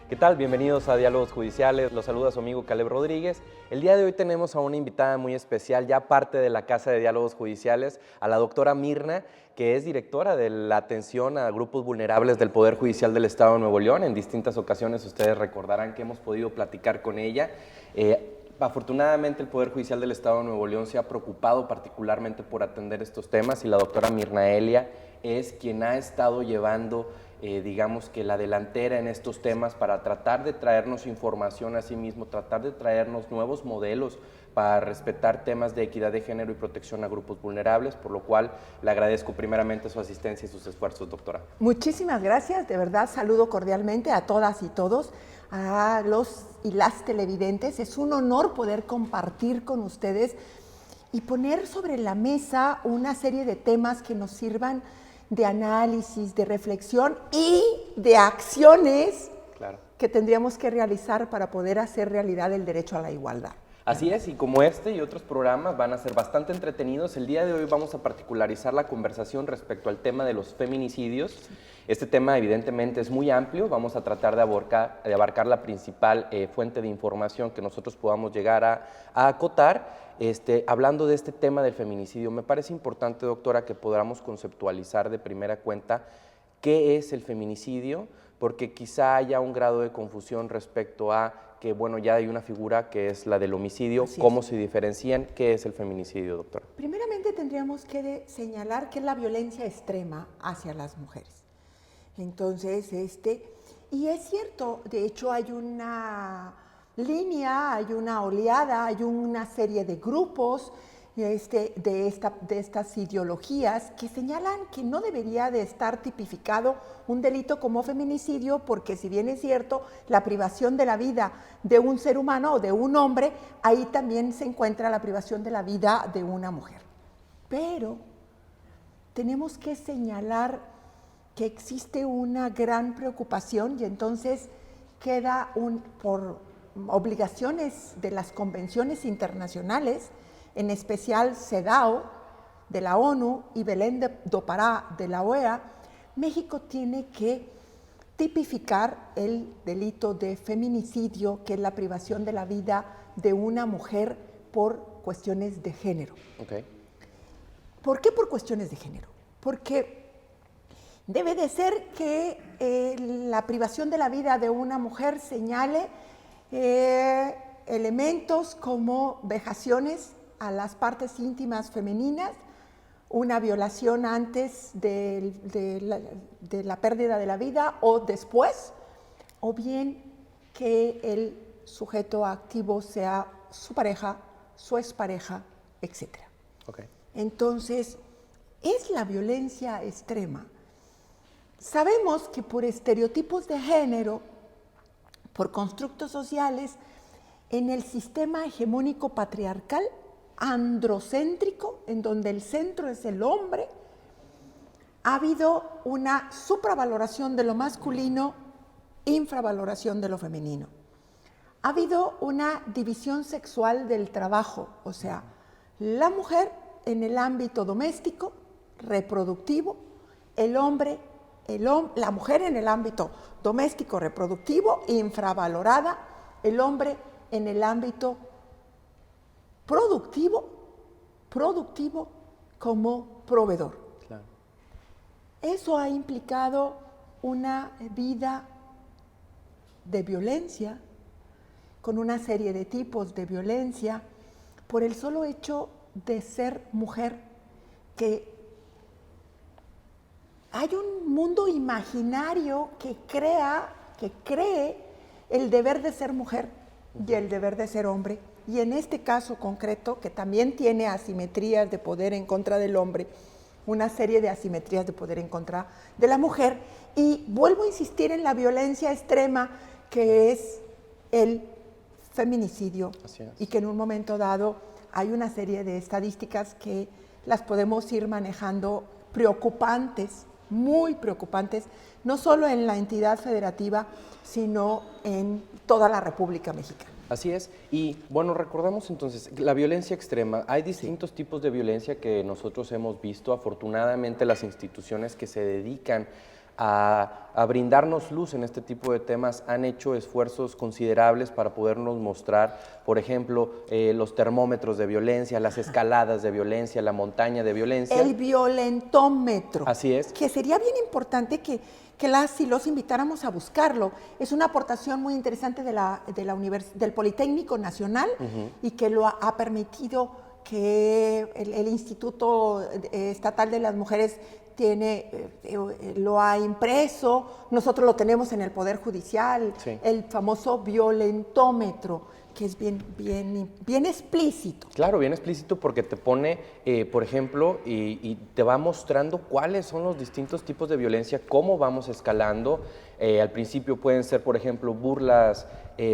¿Qué tal? Bienvenidos a Diálogos Judiciales. Los saluda su amigo Caleb Rodríguez. El día de hoy tenemos a una invitada muy especial, ya parte de la Casa de Diálogos Judiciales, a la doctora Mirna, que es directora de la atención a grupos vulnerables del Poder Judicial del Estado de Nuevo León. En distintas ocasiones ustedes recordarán que hemos podido platicar con ella. Afortunadamente el Poder Judicial del Estado de Nuevo León se ha preocupado particularmente por atender estos temas y la doctora Mirna Elia es quien ha estado llevando digamos que la delantera en estos temas para tratar de traernos información a sí mismo, tratar de traernos nuevos modelos para respetar temas de equidad de género y protección a grupos vulnerables, por lo cual le agradezco primeramente su asistencia y sus esfuerzos, doctora. Muchísimas gracias, de verdad saludo cordialmente a todas y todos, a los y las televidentes. Es un honor poder compartir con ustedes y poner sobre la mesa una serie de temas que nos sirvan de análisis, de reflexión y de acciones que tendríamos que realizar para poder hacer realidad el derecho a la igualdad. Así es, y como este y otros programas van a ser bastante entretenidos, el día de hoy vamos a particularizar la conversación respecto al tema de los feminicidios. Este tema evidentemente es muy amplio, vamos a tratar de abarcar la principal fuente de información que nosotros podamos llegar a acotar. Hablando de este tema del feminicidio, me parece importante, doctora, que podamos conceptualizar de primera cuenta qué es el feminicidio, porque quizá haya un grado de confusión respecto a que, bueno, ya hay una figura que es la del homicidio, cómo se diferencian, qué es el feminicidio, doctora. Primeramente tendríamos que señalar qué es la violencia extrema hacia las mujeres. Entonces, y es cierto, de hecho hay una línea, hay una oleada, hay una serie de grupos de estas ideologías que señalan que no debería de estar tipificado un delito como feminicidio, porque si bien es cierto, la privación de la vida de un ser humano o de un hombre, ahí también se encuentra la privación de la vida de una mujer. Pero tenemos que señalar que existe una gran preocupación y entonces queda por obligaciones de las convenciones internacionales, en especial CEDAW de la ONU y Belén do Pará de la OEA, México tiene que tipificar el delito de feminicidio, que es la privación de la vida de una mujer por cuestiones de género. Okay. ¿Por qué por cuestiones de género? Porque debe de ser que la privación de la vida de una mujer señale elementos como vejaciones a las partes íntimas femeninas, una violación antes de la pérdida de la vida o después, o bien que el sujeto activo sea su pareja, su expareja, etc. Okay. Entonces, es la violencia extrema. Sabemos que por estereotipos de género, por constructos sociales, en el sistema hegemónico patriarcal, androcéntrico, en donde el centro es el hombre, ha habido una supravaloración de lo masculino, infravaloración de lo femenino. Ha habido una división sexual del trabajo, o sea, la mujer en el ámbito doméstico, reproductivo, la mujer en el ámbito doméstico, reproductivo, infravalorada, el hombre en el ámbito productivo como proveedor. Claro. Eso ha implicado una vida de violencia, con una serie de tipos de violencia, por el solo hecho de ser mujer, que hay un mundo imaginario que cree el deber de ser mujer y el deber de ser hombre. Y en este caso concreto, que también tiene asimetrías de poder en contra del hombre, una serie de asimetrías de poder en contra de la mujer. Y vuelvo a insistir en la violencia extrema, que es el feminicidio. Así es. Y que en un momento dado hay una serie de estadísticas que las podemos ir manejando preocupantes, muy preocupantes, no solo en la entidad federativa, sino en toda la República Mexicana. Así es, y bueno, recordamos entonces la violencia extrema. Hay distintos tipos de violencia que nosotros hemos visto. Afortunadamente las instituciones que se dedican a brindarnos luz en este tipo de temas, han hecho esfuerzos considerables para podernos mostrar, por ejemplo, los termómetros de violencia, las escaladas de violencia, la montaña de violencia. El violentómetro. Así es. Que sería bien importante que las y los invitáramos a buscarlo. Es una aportación muy interesante del Politécnico Nacional y que lo ha permitido que el Instituto Estatal de las Mujeres lo ha impreso, nosotros lo tenemos en el Poder Judicial, sí. El famoso violentómetro, que es bien explícito. Claro, bien explícito porque te pone, por ejemplo, y te va mostrando cuáles son los distintos tipos de violencia, cómo vamos escalando. Al principio pueden ser, por ejemplo, burlas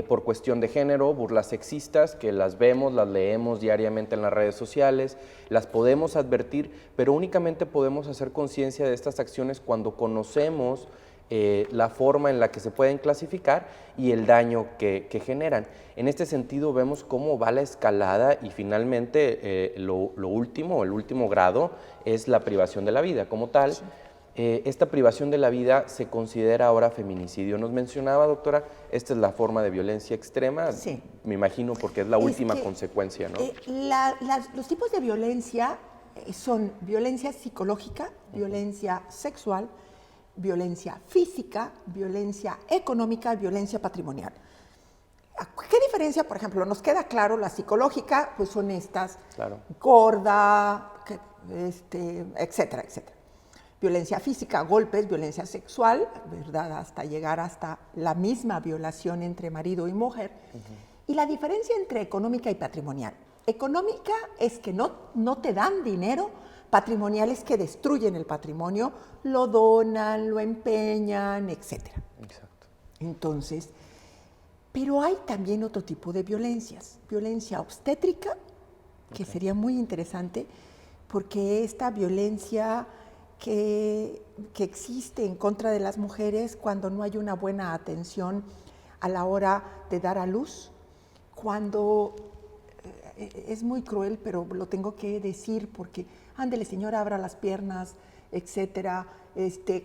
por cuestión de género, burlas sexistas, que las vemos, las leemos diariamente en las redes sociales, las podemos advertir, pero únicamente podemos hacer conciencia de estas acciones cuando conocemos la forma en la que se pueden clasificar y el daño que generan. En este sentido vemos cómo va la escalada y finalmente lo último, el último grado es la privación de la vida como tal. Sí. Esta privación de la vida se considera ahora feminicidio. Nos mencionaba, doctora, esta es la forma de violencia extrema, sí. Me imagino porque es la última consecuencia, ¿no? Los tipos de violencia son violencia psicológica, violencia sexual, violencia física, violencia económica, violencia patrimonial. ¿Qué diferencia, por ejemplo? Nos queda claro, la psicológica, pues son estas, claro. Gorda, etcétera, etcétera. Violencia física, golpes, violencia sexual, ¿verdad? Hasta llegar hasta la misma violación entre marido y mujer. Y la diferencia entre económica y patrimonial. Económica es que no te dan dinero, patrimonial es que destruyen el patrimonio, lo donan, lo empeñan, etc. Exacto. Entonces, pero hay también otro tipo de violencias. Violencia obstétrica, que sería muy interesante, porque esta violencia que existe en contra de las mujeres cuando no hay una buena atención a la hora de dar a luz, cuando es muy cruel, pero lo tengo que decir porque, ándele señora, abra las piernas, etcétera,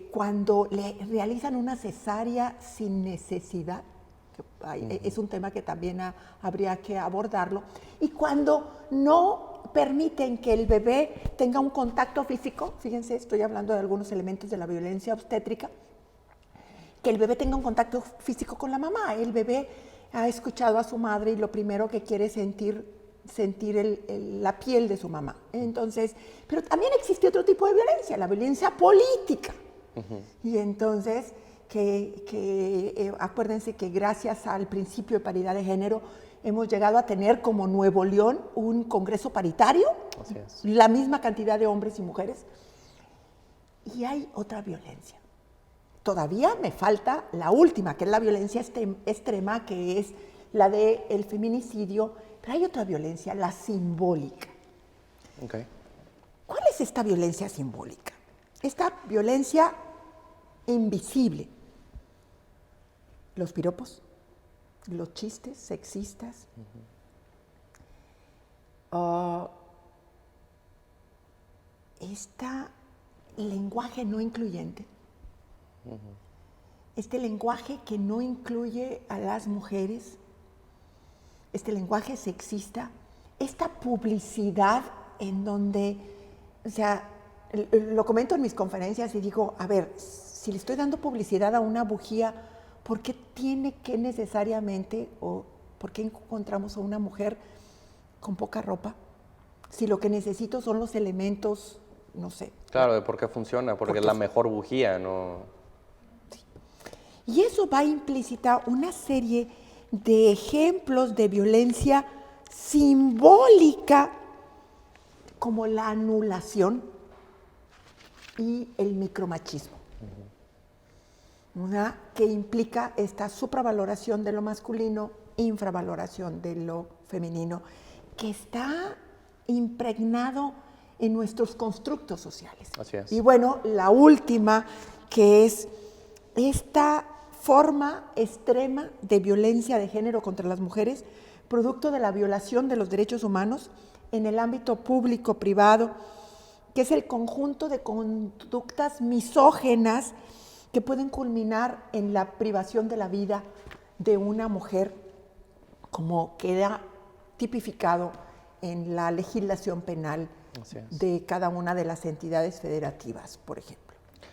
cuando le realizan una cesárea sin necesidad, es un tema que también habría que abordarlo, y cuando no permiten que el bebé tenga un contacto físico, fíjense, estoy hablando de algunos elementos de la violencia obstétrica, que el bebé tenga un contacto físico con la mamá. El bebé ha escuchado a su madre y lo primero que quiere es sentir la piel de su mamá. Entonces, pero también existe otro tipo de violencia, la violencia política. Y entonces, acuérdense que gracias al principio de paridad de género, hemos llegado a tener como Nuevo León un congreso paritario, la misma cantidad de hombres y mujeres. Y hay otra violencia. Todavía me falta la última, que es la violencia extrema, que es la del feminicidio, pero hay otra violencia, la simbólica. Okay. ¿Cuál es esta violencia simbólica? Esta violencia invisible. Los piropos, los chistes sexistas, este lenguaje no incluyente, este lenguaje que no incluye a las mujeres, este lenguaje sexista, esta publicidad en donde, o sea, lo comento en mis conferencias y digo, a ver, si le estoy dando publicidad a una bujía, ¿por qué tiene que necesariamente, o por qué encontramos a una mujer con poca ropa? Si lo que necesito son los elementos, no sé. Claro, de por qué funciona, porque es la mejor bujía, ¿no? Sí. Y eso va implícita una serie de ejemplos de violencia simbólica, como la anulación y el micromachismo. Una que implica esta supravaloración de lo masculino, infravaloración de lo femenino, que está impregnado en nuestros constructos sociales. Así es. Y bueno, la última, que es esta forma extrema de violencia de género contra las mujeres, producto de la violación de los derechos humanos en el ámbito público, privado, que es el conjunto de conductas misógenas que pueden culminar en la privación de la vida de una mujer, como queda tipificado en la legislación penal de cada una de las entidades federativas, por ejemplo.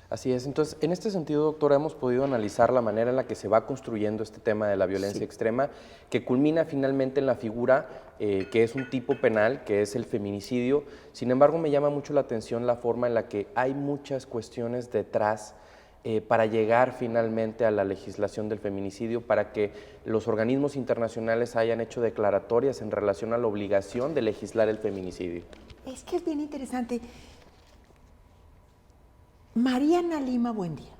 Así es. Entonces, en este sentido, doctora, hemos podido analizar la manera en la que se va construyendo este tema de la violencia extrema, que culmina finalmente en la figura que es un tipo penal, que es el feminicidio. Sin embargo, me llama mucho la atención la forma en la que hay muchas cuestiones detrás para llegar finalmente a la legislación del feminicidio, para que los organismos internacionales hayan hecho declaratorias en relación a la obligación de legislar el feminicidio. Es que es bien interesante. Mariana Lima Buendía.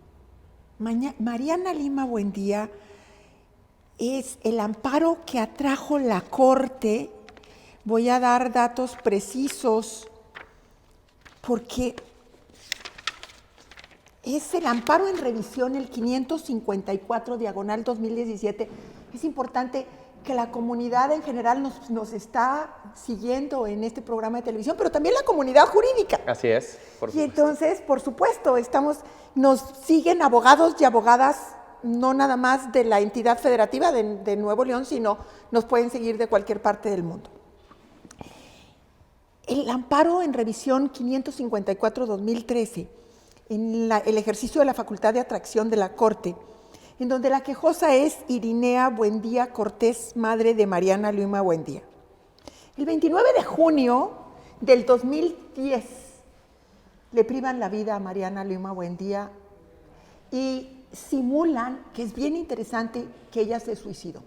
Mariana Lima Buendía es el amparo que atrajo la Corte. Voy a dar datos precisos porque es el amparo en revisión, el 554 diagonal 2017. Es importante que la comunidad en general nos está siguiendo en este programa de televisión, pero también la comunidad jurídica. Así es, por supuesto. Y entonces, por supuesto, nos siguen abogados y abogadas, no nada más de la entidad federativa de Nuevo León, sino nos pueden seguir de cualquier parte del mundo. El amparo en revisión 554-2013, en el ejercicio de la facultad de atracción de la Corte, en donde la quejosa es Irinea Buendía Cortés, madre de Mariana Lima Buendía. El 29 de junio del 2010 le privan la vida a Mariana Lima Buendía y simulan, que es bien interesante, que ella se suicidó.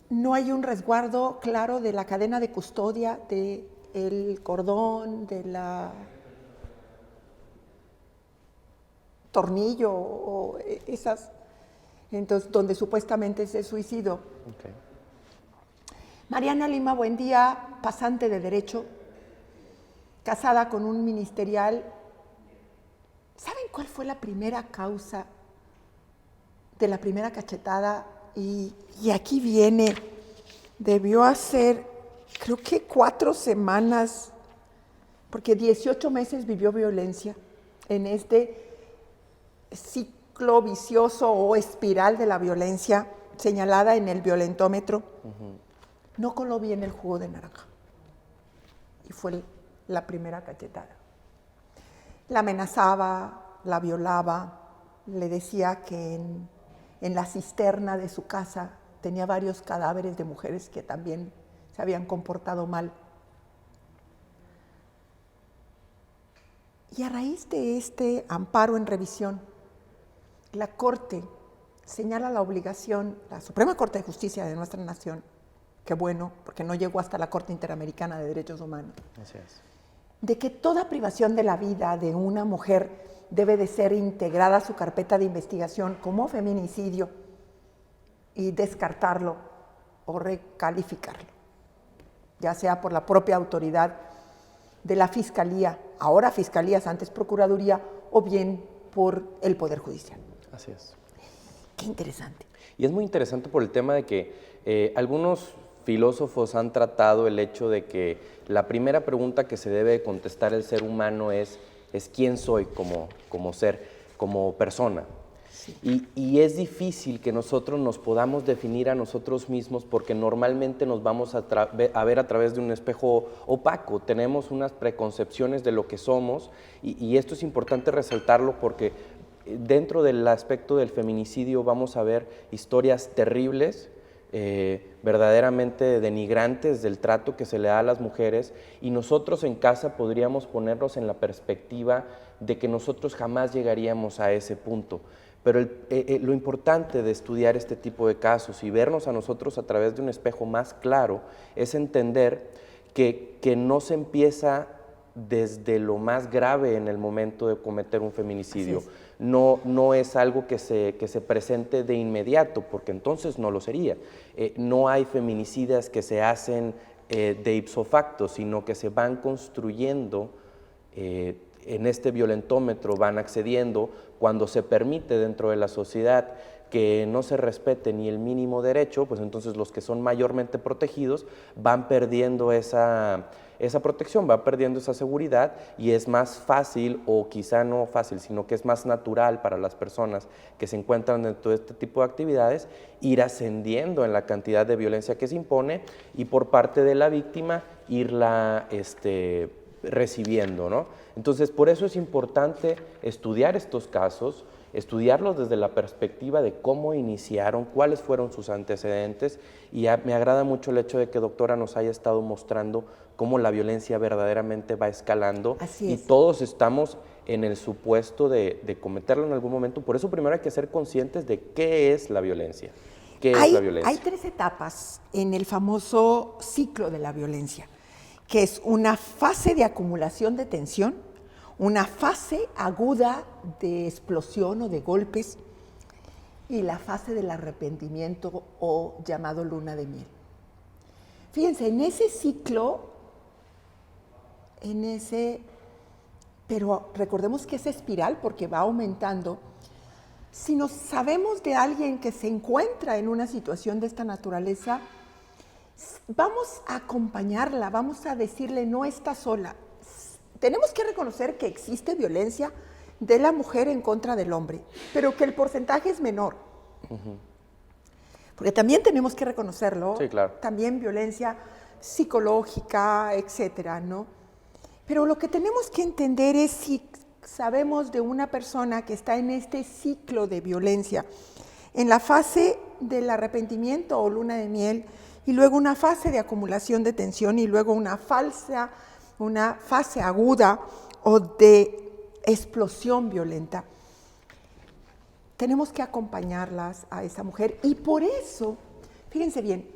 No hay un resguardo claro de la cadena de custodia, del cordón, de la tornillo o esas, entonces, donde supuestamente se suicidó. Okay. Mariana Lima Buendía, pasante de Derecho, casada con un ministerial. ¿Saben cuál fue la primera causa de la primera cachetada? Y aquí viene, debió hacer, creo que 4 semanas, porque 18 meses vivió violencia en este ciclo vicioso o espiral de la violencia señalada en el violentómetro. No coló bien el jugo de naranja y fue la primera cachetada. La amenazaba, la violaba, le decía que en la cisterna de su casa tenía varios cadáveres de mujeres que también se habían comportado mal. Y a raíz de este amparo en revisión, la Corte señala la obligación, la Suprema Corte de Justicia de nuestra nación, qué bueno, porque no llegó hasta la Corte Interamericana de Derechos Humanos, así es, de que toda privación de la vida de una mujer debe de ser integrada a su carpeta de investigación como feminicidio y descartarlo o recalificarlo, ya sea por la propia autoridad de la Fiscalía, ahora Fiscalías, antes Procuraduría, o bien por el Poder Judicial. Así es. Qué interesante. Y es muy interesante por el tema de que algunos filósofos han tratado el hecho de que la primera pregunta que se debe contestar el ser humano es ¿quién soy como ser, como persona? Sí. Y es difícil que nosotros nos podamos definir a nosotros mismos porque normalmente nos vamos a ver a través de un espejo opaco. Tenemos unas preconcepciones de lo que somos y esto es importante resaltarlo porque dentro del aspecto del feminicidio vamos a ver historias terribles, verdaderamente denigrantes del trato que se le da a las mujeres y nosotros en casa podríamos ponernos en la perspectiva de que nosotros jamás llegaríamos a ese punto. Pero lo importante de estudiar este tipo de casos y vernos a nosotros a través de un espejo más claro es entender que no se empieza desde lo más grave en el momento de cometer un feminicidio. No es algo que se presente de inmediato, porque entonces no lo sería. No hay feminicidas que se hacen de ipso facto, sino que se van construyendo en este violentómetro, van accediendo cuando se permite dentro de la sociedad que no se respete ni el mínimo derecho, pues entonces los que son mayormente protegidos van perdiendo esa esa protección, va perdiendo esa seguridad y es más fácil, o quizá no fácil, sino que es más natural para las personas que se encuentran dentro de este tipo de actividades ir ascendiendo en la cantidad de violencia que se impone y por parte de la víctima irla recibiendo, ¿no? Entonces, por eso es importante estudiar estos casos, estudiarlos desde la perspectiva de cómo iniciaron, cuáles fueron sus antecedentes, y me agrada mucho el hecho de que doctora nos haya estado mostrando cómo la violencia verdaderamente va escalando. Así y es. todos estamos en el supuesto de cometerlo en algún momento. Por eso primero hay que ser conscientes de qué es la violencia. ¿Qué es la violencia? Hay 3 etapas en el famoso ciclo de la violencia, que es una fase de acumulación de tensión, una fase aguda de explosión o de golpes y la fase del arrepentimiento o llamado luna de miel. Fíjense, en ese ciclo, pero recordemos que es espiral porque va aumentando. Si nos sabemos de alguien que se encuentra en una situación de esta naturaleza, vamos a acompañarla, vamos a decirle no está sola. Tenemos que reconocer que existe violencia de la mujer en contra del hombre, pero que el porcentaje es menor. Porque también tenemos que reconocerlo, sí, claro. También violencia psicológica, etcétera, ¿no? Pero lo que tenemos que entender es si sabemos de una persona que está en este ciclo de violencia, en la fase del arrepentimiento o luna de miel, y luego una fase de acumulación de tensión, y luego una fase aguda o de explosión violenta. Tenemos que acompañarlas a esa mujer, y por eso, fíjense bien,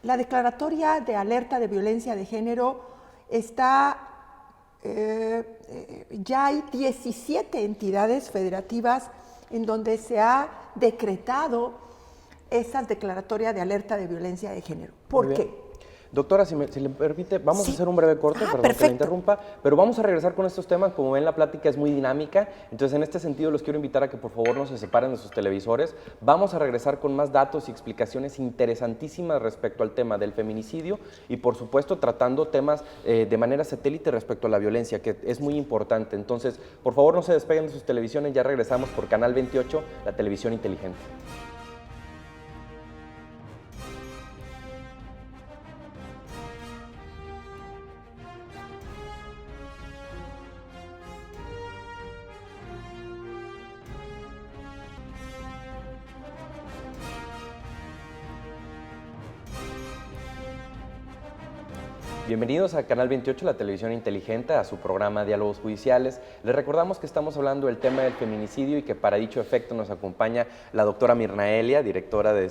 la declaratoria de alerta de violencia de género está, ya hay 17 entidades federativas en donde se ha decretado esas declaratorias de alerta de violencia de género. ¿Por qué? Doctora, si le permite, vamos a hacer un breve corte, perdón perfecto. que la interrumpa, pero vamos a regresar con estos temas. Como ven, la plática es muy dinámica, entonces en este sentido los quiero invitar a que por favor no se separen de sus televisores. Vamos a regresar con más datos y explicaciones interesantísimas respecto al tema del feminicidio y por supuesto tratando temas de manera satélite respecto a la violencia, que es muy importante. Entonces, por favor no se despeguen de sus televisiones, ya regresamos por Canal 28, la televisión inteligente. Bienvenidos a Canal 28, la televisión inteligente, a su programa Diálogos Judiciales. Les recordamos que estamos hablando del tema del feminicidio y que para dicho efecto nos acompaña la doctora Mirna Elia, directora de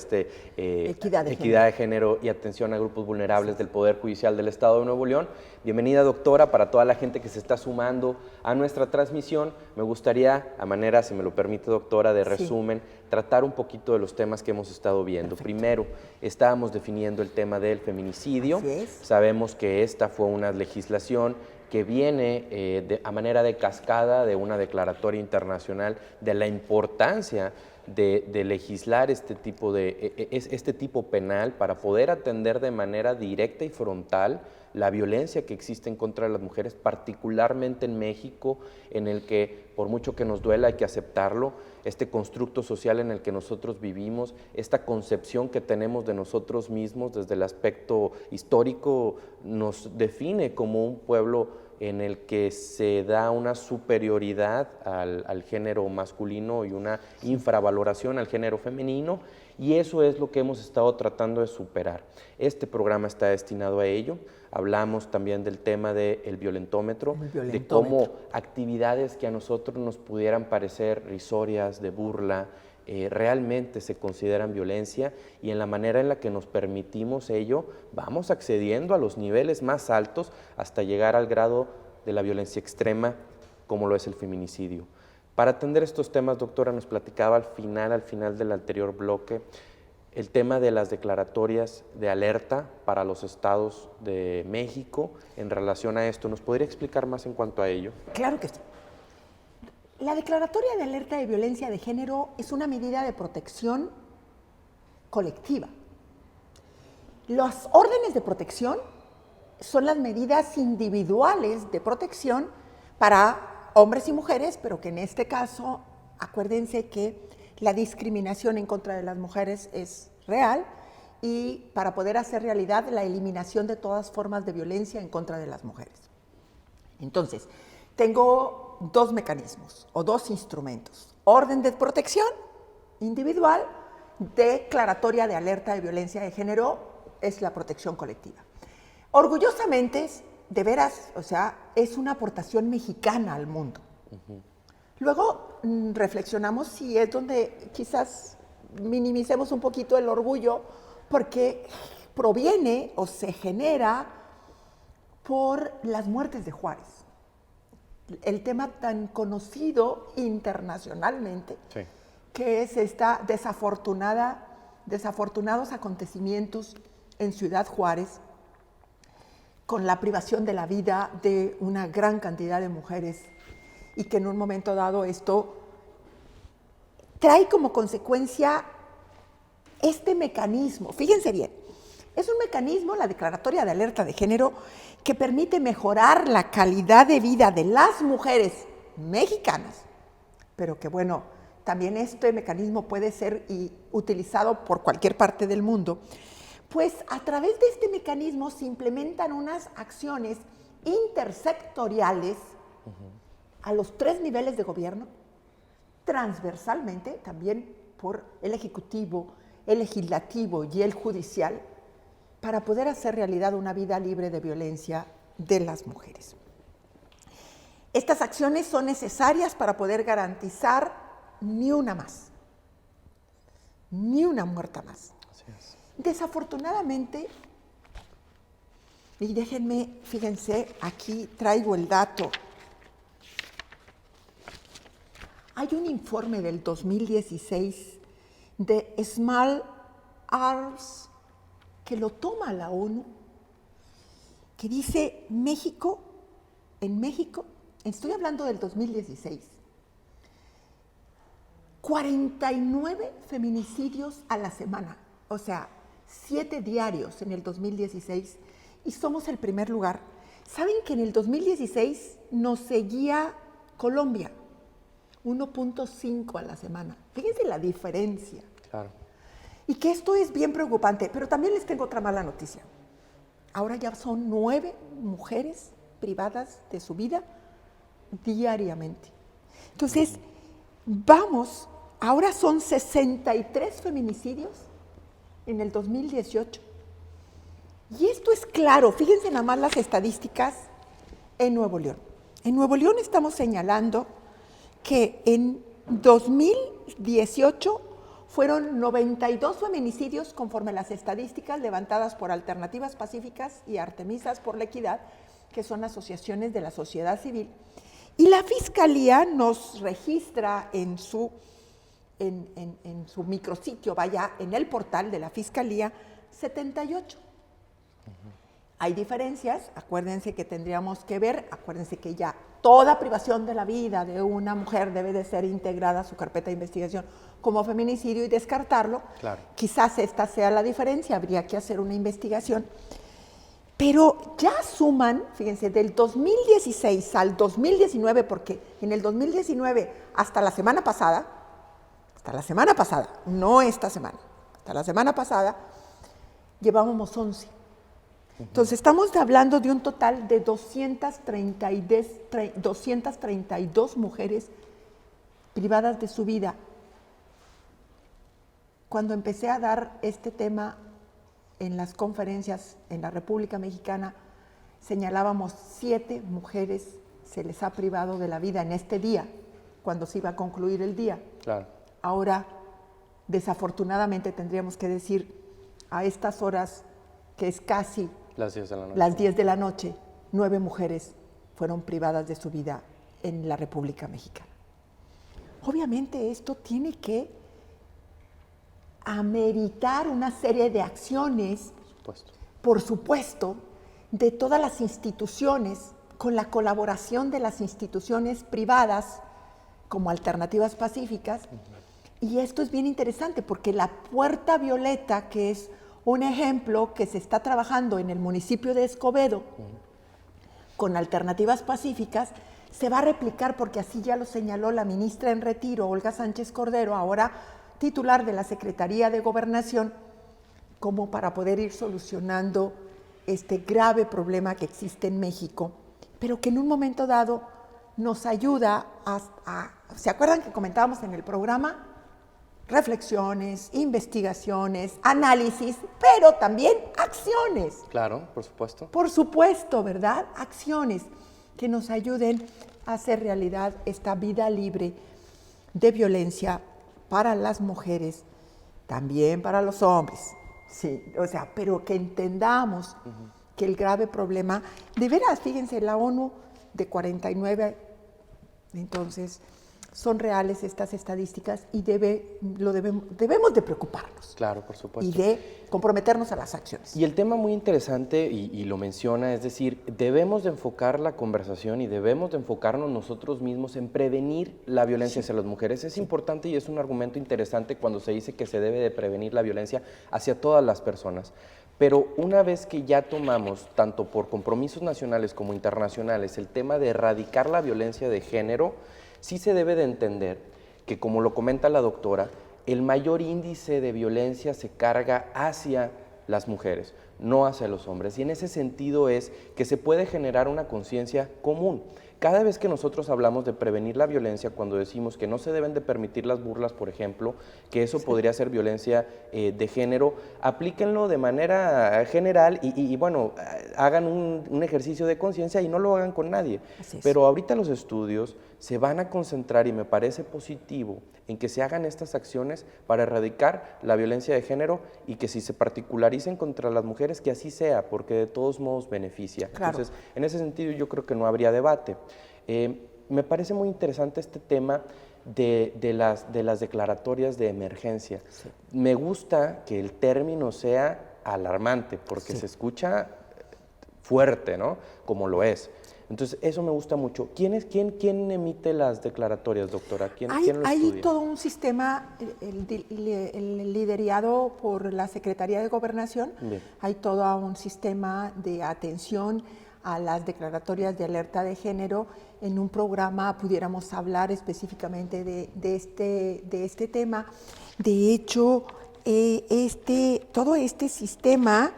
Equidad de Género y Atención a Grupos Vulnerables del Poder Judicial del Estado de Nuevo León. Bienvenida, doctora. Para toda la gente que se está sumando a nuestra transmisión, me gustaría, a manera, si me lo permite, doctora, de resumen, tratar un poquito de los temas que hemos estado viendo. Perfecto. Primero, estábamos definiendo el tema del feminicidio. Así es. Sabemos que esta fue una legislación que viene a manera de cascada de una declaratoria internacional de la importancia de legislar este tipo penal para poder atender de manera directa y frontal la violencia que existe en contra de las mujeres, particularmente en México, en el que, por mucho que nos duela, hay que aceptarlo, este constructo social en el que nosotros vivimos, esta concepción que tenemos de nosotros mismos desde el aspecto histórico, nos define como un pueblo en el que se da una superioridad al género masculino y una infravaloración al género femenino, y eso es lo que hemos estado tratando de superar. Este programa está destinado a ello. Hablamos también del tema del violentómetro, de cómo actividades que a nosotros nos pudieran parecer risorias, de burla, realmente se consideran violencia, y en la manera en la que nos permitimos ello, vamos accediendo a los niveles más altos hasta llegar al grado de la violencia extrema, como lo es el feminicidio. Para atender estos temas, doctora, nos platicaba al final del anterior bloque, el tema de las declaratorias de alerta para los estados de México en relación a esto. ¿Nos podría explicar más en cuanto a ello? Claro que sí. La declaratoria de alerta de violencia de género es una medida de protección colectiva. Las órdenes de protección son las medidas individuales de protección para hombres y mujeres, pero que en este caso, acuérdense que la discriminación en contra de las mujeres es real y para poder hacer realidad la eliminación de todas formas de violencia en contra de las mujeres. Entonces, tengo dos mecanismos o dos instrumentos. Orden de protección individual, declaratoria de alerta de violencia de género, es la protección colectiva. Orgullosamente, de veras, o sea, es una aportación mexicana al mundo. Luego reflexionamos si es donde quizás minimicemos un poquito el orgullo, porque proviene o se genera por las muertes de Juárez. El tema tan conocido internacionalmente, sí, que es esta desafortunados acontecimientos en Ciudad Juárez, con la privación de la vida de una gran cantidad de mujeres y que en un momento dado esto trae como consecuencia este mecanismo. Fíjense bien, es un mecanismo, la declaratoria de alerta de género, que permite mejorar la calidad de vida de las mujeres mexicanas, pero que bueno, también este mecanismo puede ser utilizado por cualquier parte del mundo. Pues a través de este mecanismo se implementan unas acciones intersectoriales a los 3 niveles de gobierno, transversalmente también por el Ejecutivo, el Legislativo y el Judicial, para poder hacer realidad una vida libre de violencia de las mujeres. Estas acciones son necesarias para poder garantizar ni una más, ni una muerta más. Así es. Desafortunadamente, y déjenme, fíjense, aquí traigo el dato. Hay un informe del 2016 de Small Arms que lo toma la ONU, que dice en México, estoy hablando del 2016, 49 feminicidios a la semana, o sea, 7 diarios en el 2016, y somos el primer lugar. ¿Saben que en el 2016 nos seguía Colombia? 1.5 a la semana. Fíjense la diferencia. Claro. Y que esto es bien preocupante, pero también les tengo otra mala noticia. Ahora ya son 9 mujeres privadas de su vida diariamente. Entonces, vamos, ahora son 63 feminicidios en el 2018. Y esto es claro, fíjense nada más las estadísticas en Nuevo León. En Nuevo León estamos señalando que en 2018 fueron 92 feminicidios conforme a las estadísticas levantadas por Alternativas Pacíficas y Artemisas por la Equidad, que son asociaciones de la sociedad civil. Y la Fiscalía nos registra en su micrositio, vaya, en el portal de la Fiscalía, 78. Hay diferencias, acuérdense que tendríamos que ver, acuérdense que ya toda privación de la vida de una mujer debe de ser integrada a su carpeta de investigación como feminicidio y descartarlo. Claro. Quizás esta sea la diferencia, habría que hacer una investigación. Pero ya suman, fíjense, del 2016 al 2019, porque en el 2019 hasta la semana pasada, no esta semana, hasta la semana pasada, llevábamos 11. Entonces, estamos hablando de un total de 232 mujeres privadas de su vida. Cuando empecé a dar este tema en las conferencias en la República Mexicana, señalábamos 7 mujeres se les ha privado de la vida en este día, cuando se iba a concluir el día. Claro. Ahora, desafortunadamente, tendríamos que decir a estas horas, que es casi las 10 de la noche, 9 mujeres fueron privadas de su vida en la República Mexicana. Obviamente esto tiene que ameritar una serie de acciones, por supuesto, de todas las instituciones, con la colaboración de las instituciones privadas como Alternativas Pacíficas. Y esto es bien interesante porque la Puerta Violeta, que es Un ejemplo que se está trabajando en el municipio de Escobedo con alternativas pacíficas, se va a replicar porque así ya lo señaló la ministra en retiro, Olga Sánchez Cordero, ahora titular de la Secretaría de Gobernación, como para poder ir solucionando este grave problema que existe en México, pero que en un momento dado nos ayuda ¿se acuerdan que comentábamos en el programa? Reflexiones, investigaciones, análisis, pero también acciones. Claro, por supuesto. Por supuesto, ¿verdad? Acciones que nos ayuden a hacer realidad esta vida libre de violencia para las mujeres, también para los hombres. Sí, o sea, pero que entendamos que el grave problema, de veras, fíjense, la ONU de 49, entonces, son reales estas estadísticas y debemos de preocuparnos. Claro, por supuesto. Y de comprometernos a las acciones. Y el tema muy interesante, y lo menciona, es decir, debemos de enfocar la conversación y debemos de enfocarnos nosotros mismos en prevenir la violencia hacia las mujeres. Es importante y es un argumento interesante cuando se dice que se debe de prevenir la violencia hacia todas las personas. Pero una vez que ya tomamos, tanto por compromisos nacionales como internacionales, el tema de erradicar la violencia de género, sí se debe de entender que, como lo comenta la doctora, el mayor índice de violencia se carga hacia las mujeres, no hacia los hombres. Y en ese sentido es que se puede generar una conciencia común. Cada vez que nosotros hablamos de prevenir la violencia, cuando decimos que no se deben de permitir las burlas, por ejemplo, que eso podría ser violencia de género, aplíquenlo de manera general y bueno, hagan un ejercicio de conciencia y no lo hagan con nadie. Pero ahorita los estudios se van a concentrar, y me parece positivo, en que se hagan estas acciones para erradicar la violencia de género y que si se particularicen contra las mujeres, que así sea, porque de todos modos beneficia. Claro. Entonces, en ese sentido yo creo que no habría debate. Me parece muy interesante este tema de las declaratorias de emergencia. Sí. Me gusta que el término sea alarmante, porque se escucha fuerte, ¿no? Como lo es. Entonces, eso me gusta mucho. ¿Quién emite las declaratorias, doctora? ¿Quién lo estudia? Hay todo un sistema liderado por la Secretaría de Gobernación. Bien. Hay todo un sistema de atención a las declaratorias de alerta de género. En un programa pudiéramos hablar específicamente de este tema. De hecho, todo este sistema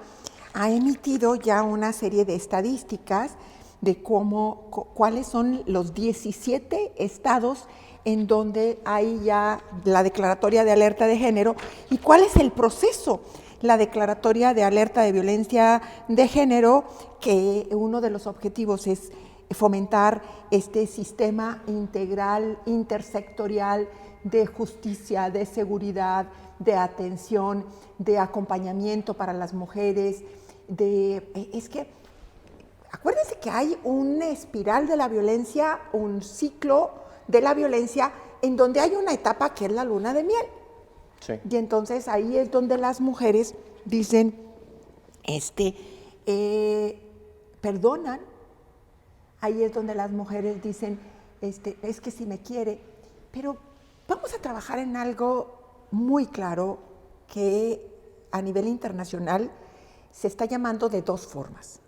ha emitido ya una serie de estadísticas de cuáles son los 17 estados en donde hay ya la declaratoria de alerta de género y cuál es el proceso. La declaratoria de alerta de violencia de género, que uno de los objetivos es fomentar este sistema integral, intersectorial de justicia, de seguridad, de atención, de acompañamiento para las mujeres. Acuérdense que hay una espiral de la violencia, un ciclo de la violencia en donde hay una etapa que es la luna de miel. Sí. Y entonces ahí es donde las mujeres dicen, perdonan. Ahí es donde las mujeres dicen, es que si me quiere. Pero vamos a trabajar en algo muy claro que a nivel internacional se está llamando de dos formas.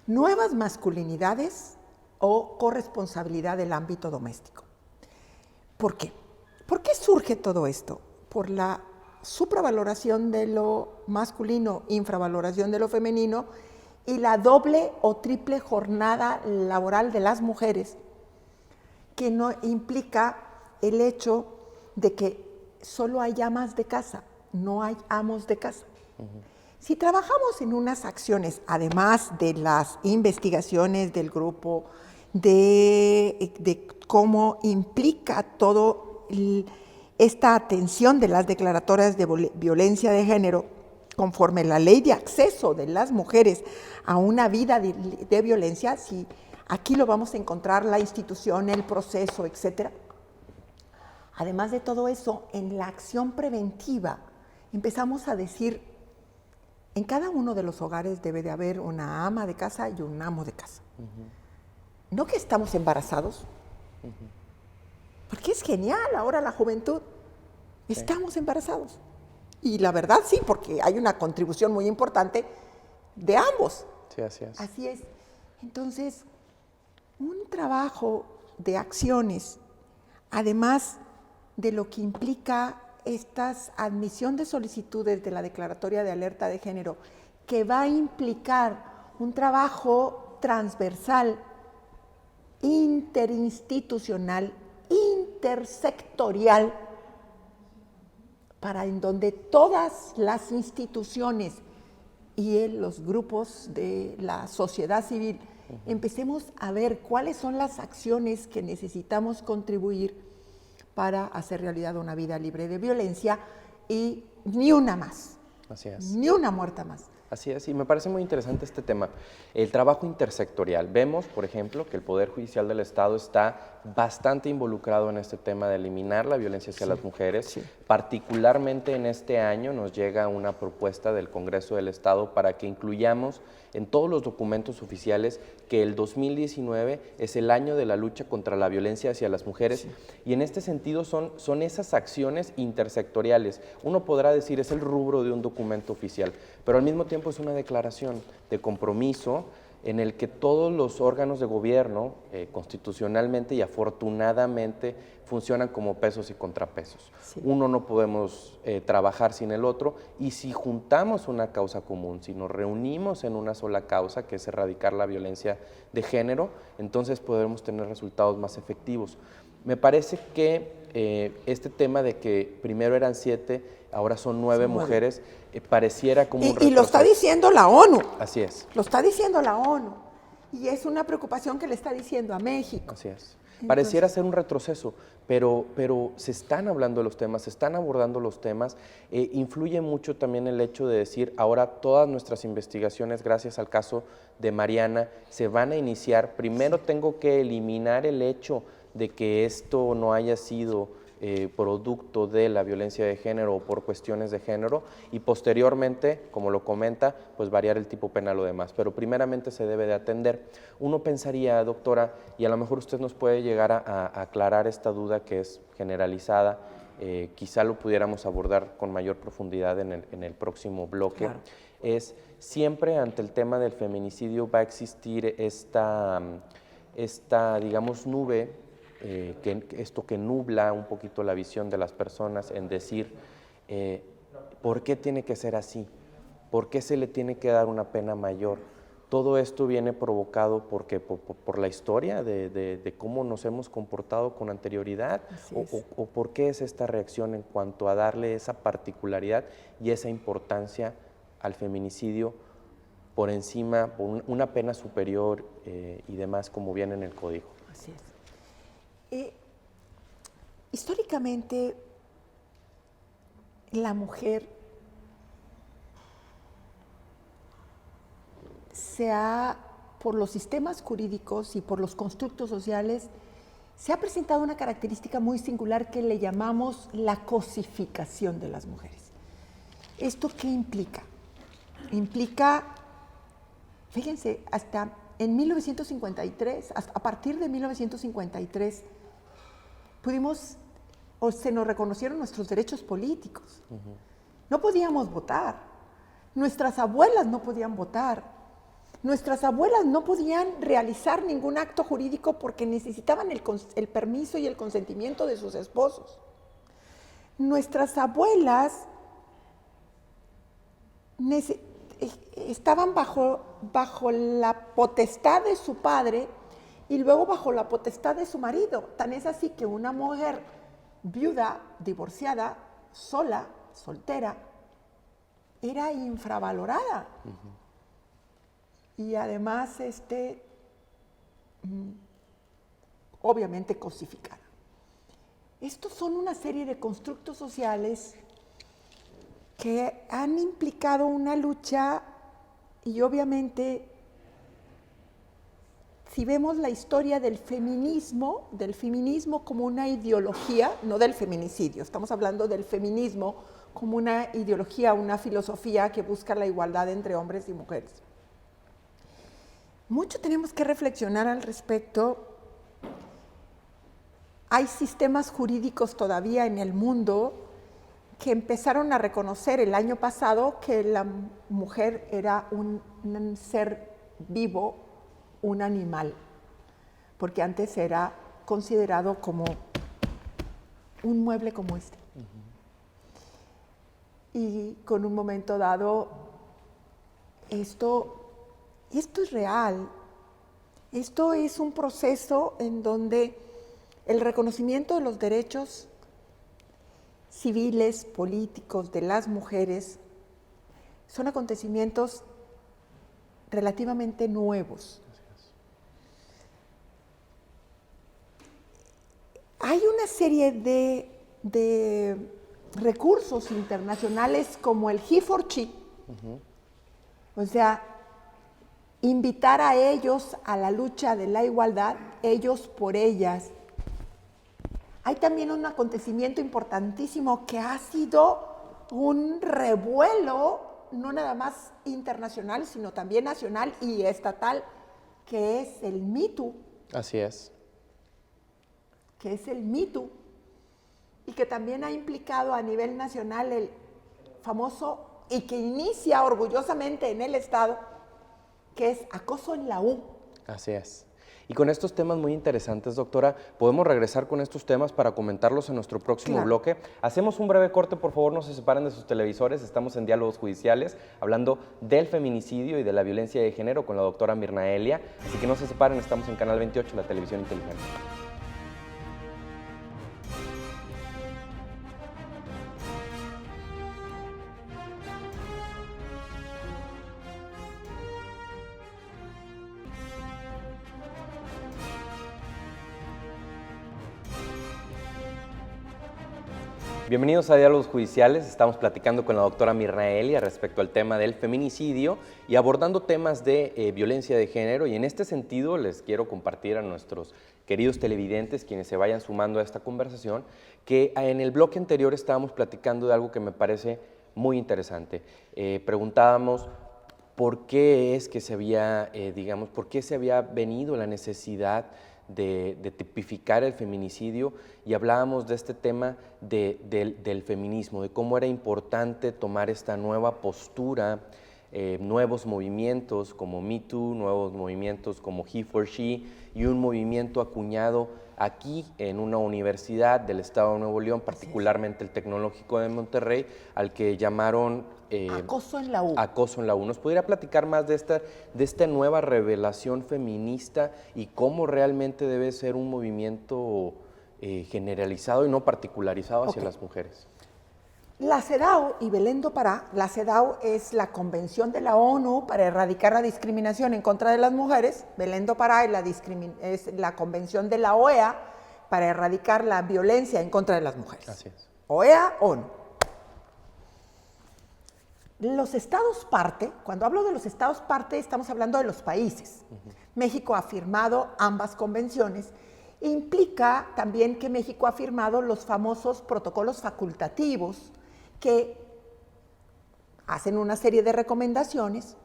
Nuevas masculinidades o corresponsabilidad del ámbito doméstico. ¿Por qué? ¿Por qué surge todo esto? Por la supravaloración de lo masculino, infravaloración de lo femenino y la doble o triple jornada laboral de las mujeres, que no implica el hecho de que solo hay amas de casa, no hay amos de casa. Si trabajamos en unas acciones, además de las investigaciones del grupo, de cómo implica todo esta atención de las declaratorias de violencia de género, conforme la ley de acceso de las mujeres a una vida de violencia, si aquí lo vamos a encontrar, la institución, el proceso, etcétera. Además de todo eso, en la acción preventiva empezamos a decir, en cada uno de los hogares debe de haber una ama de casa y un amo de casa. No que estamos embarazados, porque es genial ahora la juventud. Sí. Estamos embarazados. Y la verdad sí, porque hay una contribución muy importante de ambos. Sí, así es. Así es. Entonces, un trabajo de acciones, además de lo que implica esta admisión de solicitudes de la Declaratoria de Alerta de Género, que va a implicar un trabajo transversal, interinstitucional, intersectorial, para en donde todas las instituciones y los grupos de la sociedad civil empecemos a ver cuáles son las acciones que necesitamos contribuir para hacer realidad una vida libre de violencia y ni una más. Así es. Ni una muerta más. Así es, y me parece muy interesante este tema. El trabajo intersectorial. Vemos, por ejemplo, que el Poder Judicial del Estado está bastante involucrado en este tema de eliminar la violencia hacia las mujeres. Sí. Particularmente en este año nos llega una propuesta del Congreso del Estado para que incluyamos en todos los documentos oficiales que el 2019 es el año de la lucha contra la violencia hacia las mujeres, sí. Y en este sentido son esas acciones intersectoriales. Uno podrá decir es el rubro de un documento oficial, pero al mismo tiempo es una declaración de compromiso en el que todos los órganos de gobierno constitucionalmente y afortunadamente funcionan como pesos y contrapesos. Sí. Uno no podemos trabajar sin el otro, y si juntamos una causa común, si nos reunimos en una sola causa, que es erradicar la violencia de género, entonces podremos tener resultados más efectivos. Me parece que este tema de que primero eran 7, ahora son 9 mujeres, pareciera como un retroceso. Y lo está diciendo la ONU. Así es. Lo está diciendo la ONU. Y es una preocupación que le está diciendo a México. Así es. Pareciera ser un retroceso, pero se están hablando de los temas, se están abordando los temas. Influye mucho también el hecho de decir, ahora todas nuestras investigaciones, gracias al caso de Mariana, se van a iniciar. Primero tengo que eliminar el hecho de que esto no haya sido producto de la violencia de género o por cuestiones de género, y posteriormente, como lo comenta, pues variar el tipo penal o demás, pero primeramente se debe de atender. Uno pensaría, doctora, y a lo mejor usted nos puede llegar a aclarar esta duda que es generalizada, quizá lo pudiéramos abordar con mayor profundidad en el próximo bloque, claro. Es siempre ante el tema del feminicidio va a existir esta digamos, nube, esto que nubla un poquito la visión de las personas en decir, ¿por qué tiene que ser así? ¿Por qué se le tiene que dar una pena mayor? Todo esto viene provocado por la historia de cómo nos hemos comportado con anterioridad, o por qué es esta reacción en cuanto a darle esa particularidad y esa importancia al feminicidio por encima, por una pena superior y demás, como viene en el código. Así es. Históricamente, la mujer por los sistemas jurídicos y por los constructos sociales, se ha presentado una característica muy singular que le llamamos la cosificación de las mujeres. ¿Esto qué implica? Implica, fíjense, hasta en 1953, a partir de 1953, se nos reconocieron nuestros derechos políticos. No podíamos votar. Nuestras abuelas no podían votar. Nuestras abuelas no podían realizar ningún acto jurídico porque necesitaban el permiso y el consentimiento de sus esposos. Nuestras abuelas estaban bajo la potestad de su padre y luego bajo la potestad de su marido. Tan es así que una mujer viuda, divorciada, sola, soltera, era infravalorada. Y además, obviamente cosificada. Estos son una serie de constructos sociales que han implicado una lucha, y obviamente, si vemos la historia del feminismo como una ideología, no del feminicidio, estamos hablando del feminismo como una ideología, una filosofía que busca la igualdad entre hombres y mujeres. Mucho tenemos que reflexionar al respecto. Hay sistemas jurídicos todavía en el mundo que empezaron a reconocer el año pasado que la mujer era un ser vivo, un animal, porque antes era considerado como un mueble como este. Y con un momento dado, esto es real. Esto es un proceso en donde el reconocimiento de los derechos civiles, políticos de las mujeres son acontecimientos relativamente nuevos. Hay una serie de recursos internacionales como el He4She, o sea, invitar a ellos a la lucha de la igualdad, ellos por ellas. Hay también un acontecimiento importantísimo que ha sido un revuelo, no nada más internacional, sino también nacional y estatal, que es el Me Too. Así es. Que es el Me Too, y que también ha implicado a nivel nacional el famoso, y que inicia orgullosamente en el Estado, que es acoso en la U. Así es. Y con estos temas muy interesantes, doctora, podemos regresar con estos temas para comentarlos en nuestro próximo bloque. Hacemos un breve corte, por favor, no se separen de sus televisores. Estamos en Diálogos Judiciales, hablando del feminicidio y de la violencia de género con la doctora Mirna Elia. Así que no se separen, estamos en Canal 28, la televisión inteligente. Bienvenidos a Diálogos Judiciales. Estamos platicando con la doctora Mirna Elia respecto al tema del feminicidio y abordando temas de violencia de género. Y en este sentido les quiero compartir a nuestros queridos televidentes, quienes se vayan sumando a esta conversación, que en el bloque anterior estábamos platicando de algo que me parece muy interesante. Preguntábamos por qué es que se había, por qué se había venido la necesidad de tipificar el feminicidio, y hablábamos de este tema del feminismo, de cómo era importante tomar esta nueva postura, nuevos movimientos como Me Too, nuevos movimientos como He4She y un movimiento acuñado aquí en una universidad del estado de Nuevo León, particularmente el Tecnológico de Monterrey, al que llamaron acoso en la U. Acoso en la U. ¿Nos podría platicar más de esta nueva revelación feminista y cómo realmente debe ser un movimiento generalizado y no particularizado hacia las mujeres? La CEDAW y Belén do Pará, la CEDAW es la Convención de la ONU para erradicar la discriminación en contra de las mujeres, Belén do Pará es la Convención de la OEA para erradicar la violencia en contra de las mujeres. Así es. OEA, ONU. Los estados parte, cuando hablo de los estados parte, estamos hablando de los países. México ha firmado ambas convenciones. Implica también que México ha firmado los famosos protocolos facultativos que hacen una serie de recomendaciones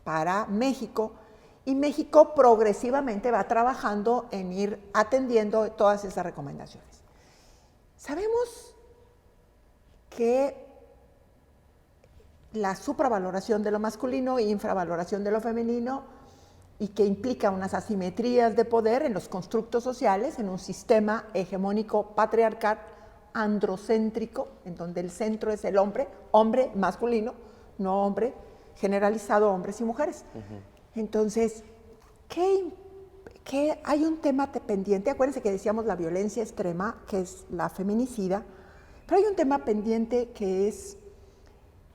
para México, y México progresivamente va trabajando en ir atendiendo todas esas recomendaciones. Sabemos que la supravaloración de lo masculino e infravaloración de lo femenino, y que implica unas asimetrías de poder en los constructos sociales, en un sistema hegemónico patriarcal, androcéntrico, en donde el centro es el hombre, hombre masculino, no hombre generalizado, hombres y mujeres. Entonces, ¿qué hay un tema pendiente? Acuérdense que decíamos la violencia extrema, que es la feminicida, pero hay un tema pendiente que es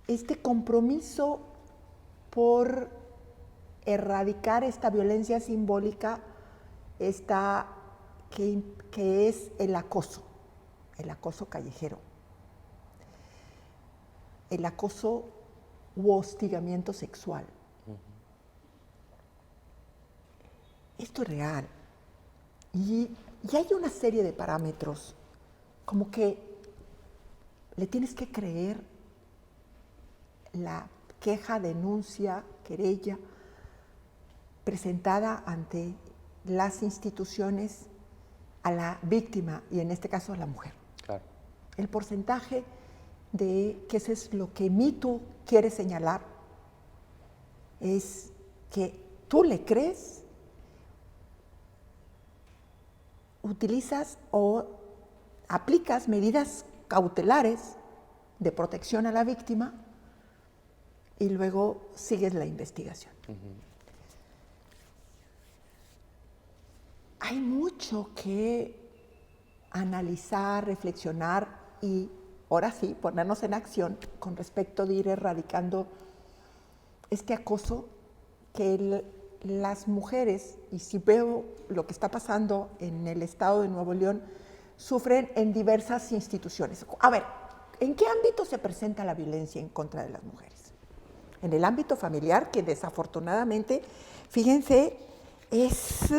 este compromiso por erradicar esta violencia simbólica, que es el acoso callejero, el acoso u hostigamiento sexual. Esto es real. Y hay una serie de parámetros, como que le tienes que creer la queja, denuncia, querella presentada ante las instituciones a la víctima, y en este caso a la mujer. Claro. El porcentaje de que eso es lo que Me Too quiere señalar, es que tú le crees, utilizas o aplicas medidas cautelares de protección a la víctima y luego sigues la investigación. Hay mucho que analizar, reflexionar y ahora sí ponernos en acción con respecto de ir erradicando este acoso que las mujeres, y si veo lo que está pasando en el estado de Nuevo León, sufren en diversas instituciones. A ver, ¿en qué ámbito se presenta la violencia en contra de las mujeres? En el ámbito familiar, que desafortunadamente, fíjense, es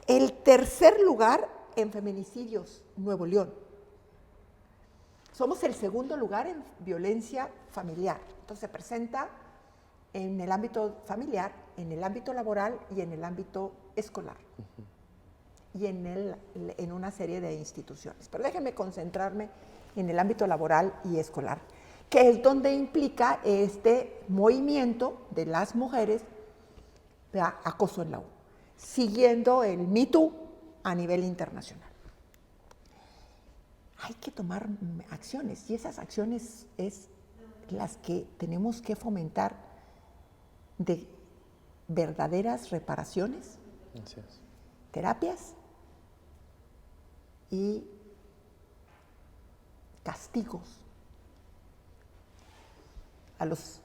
el tercer lugar en feminicidios, Nuevo León. Somos el segundo lugar en violencia familiar. Entonces se presenta en el ámbito familiar, en el ámbito laboral y en el ámbito escolar. Y en una serie de instituciones. Pero déjenme concentrarme en el ámbito laboral y escolar, que es donde implica este movimiento de las mujeres de acoso en la U, siguiendo el Me Too a nivel internacional. Hay que tomar acciones y esas acciones es las que tenemos que fomentar de verdaderas reparaciones, terapias y castigos a los